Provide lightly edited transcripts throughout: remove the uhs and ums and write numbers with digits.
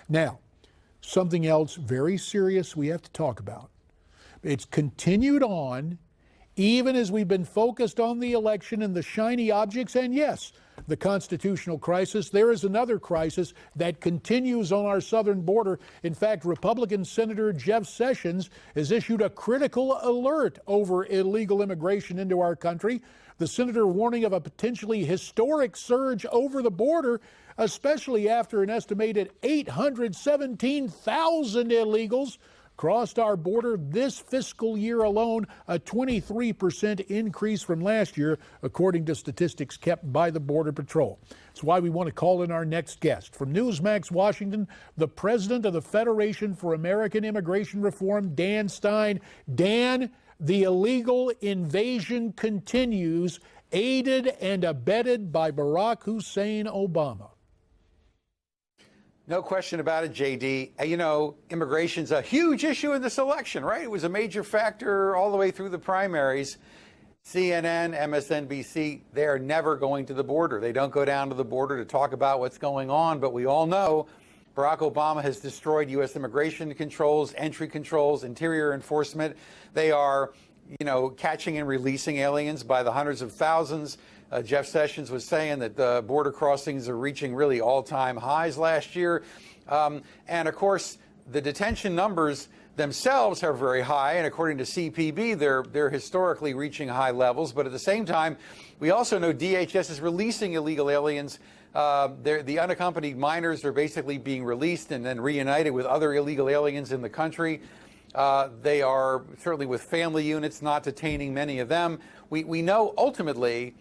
Now, something else very serious we have to talk about. It's continued on even as we've been focused on the election and the shiny objects, and yes, the constitutional crisis. There is another crisis that continues on our southern border. In fact, Republican Senator Jeff Sessions has issued a critical alert over illegal immigration into our country. The senator warning of a potentially historic surge over the border, especially after an estimated 817,000 illegals crossed our border this fiscal year alone, a 23% increase from last year, according to statistics kept by the Border Patrol. That's why we want to call in our next guest. From Newsmax Washington, the president of the Federation for American Immigration Reform, Dan Stein. Dan, the illegal invasion continues, aided and abetted by Barack Hussein Obama. No question about it, JD. You know, immigration's a huge issue in this election, right? It was a major factor all the way through the primaries. CNN, MSNBC, they are never going to the border. They don't go down to the border to talk about what's going on, but we all know Barack Obama has destroyed U.S. immigration controls, entry controls, interior enforcement. They are, you know, catching and releasing aliens by the hundreds of thousands. Jeff Sessions was saying that the border crossings are reaching really all-time highs last year. And of course, the detention numbers themselves are very high. And according to CPB, they're historically reaching high levels. But at the same time, we also know DHS is releasing illegal aliens. The unaccompanied minors are basically being released and then reunited with other illegal aliens in the country. They are certainly with family units, not detaining many of them. We know ultimately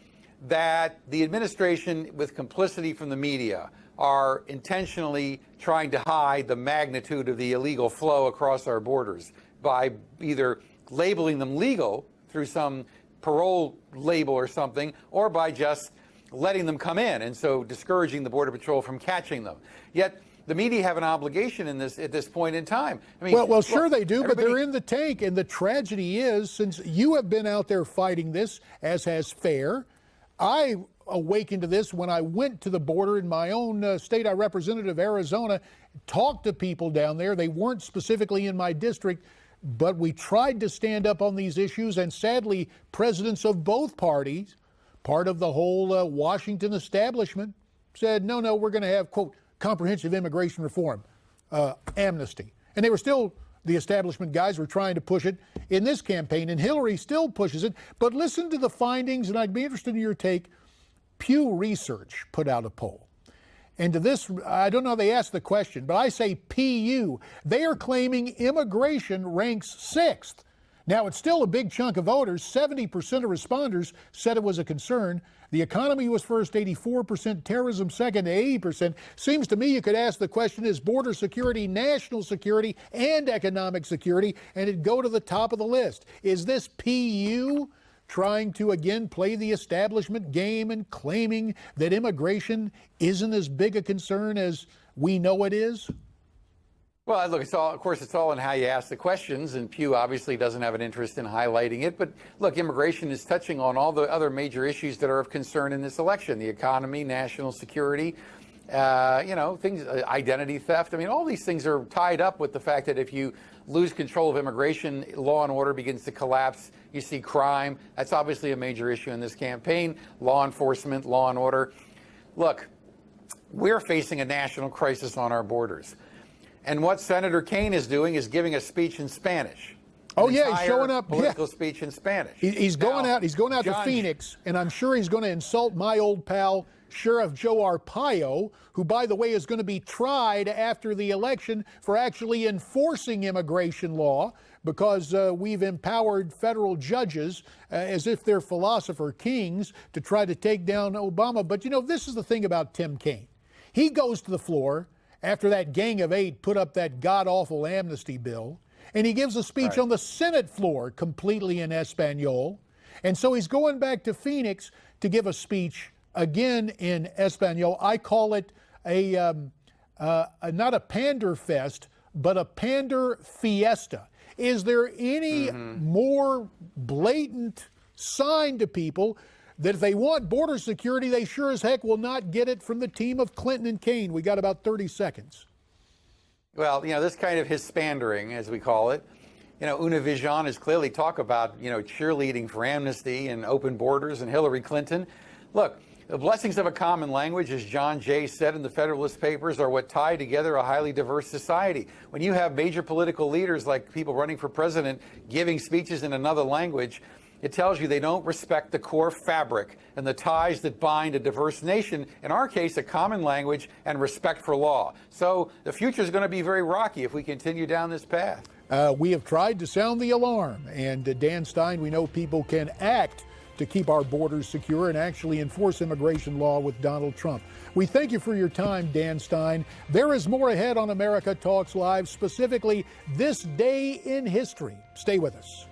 that the administration, with complicity from the media, are intentionally trying to hide the magnitude of the illegal flow across our borders by either labeling them legal through some parole label or something, or by just letting them come in, and so discouraging the Border Patrol from catching them. Yet the media have an obligation in this at this point in time. I mean, well, sure they do, but they're in the tank. And the tragedy is, since you have been out there fighting this, as has FAIR, I awakened to this when I went to the border in my own state I represented of Arizona, talked to people down there. They weren't specifically in my district, but we tried to stand up on these issues. And sadly, presidents of both parties, part of the whole Washington establishment, said, no, we're going to have, quote, comprehensive immigration reform, amnesty. And they were still, the establishment guys were trying to push it in this campaign, and Hillary still pushes it. But listen to the findings, and I'd be interested in your take. Pew Research put out a poll. And to this, I don't know how they asked the question, but I say PU. They are claiming immigration ranks 6th. Now, it's still a big chunk of voters. 70% of responders said it was a concern. The economy was first, 84%, terrorism second, 80%. Seems to me you could ask the question, is border security, national security, and economic security, and it'd go to the top of the list. Is this PU trying to, again, play the establishment game and claiming that immigration isn't as big a concern as we know it is? Well, look, of course, it's all in how you ask the questions, and Pew obviously doesn't have an interest in highlighting it. But look, immigration is touching on all the other major issues that are of concern in this election: the economy, national security, things, identity theft. I mean, all these things are tied up with the fact that if you lose control of immigration, law and order begins to collapse. You see crime. That's obviously a major issue in this campaign. Law enforcement, law and order. Look, we're facing a national crisis on our borders. And what Senator Kaine is doing is giving a speech in Spanish. Oh, yeah, he's showing up. Political speech in Spanish. He's going out to Phoenix, and I'm sure he's going to insult my old pal, Sheriff Joe Arpaio, who, by the way, is going to be tried after the election for actually enforcing immigration law, because we've empowered federal judges as if they're philosopher kings to try to take down Obama. But, you know, this is the thing about Tim Kaine. He goes to the floor after that Gang of Eight put up that god-awful amnesty bill, and he gives a speech on the Senate floor completely in Espanol. And so he's going back to Phoenix to give a speech again in Espanol. I call it not a pander fest, but a pander fiesta. Is there any more blatant sign to people that if they want border security, they sure as heck will not get it from the team of Clinton and Kaine? We got about 30 seconds. Well, this kind of Hispandering, as we call it, Univision has clearly talked about, cheerleading for amnesty and open borders and Hillary Clinton. Look, the blessings of a common language, as John Jay said in the Federalist Papers, are what tie together a highly diverse society. When you have major political leaders like people running for president giving speeches in another language, it tells you they don't respect the core fabric and the ties that bind a diverse nation, in our case, a common language and respect for law. So the future is going to be very rocky if we continue down this path. We have tried to sound the alarm, and Dan Stein, we know people can act to keep our borders secure and actually enforce immigration law with Donald Trump. We thank you for your time, Dan Stein. There is more ahead on America Talks Live, specifically this day in history. Stay with us.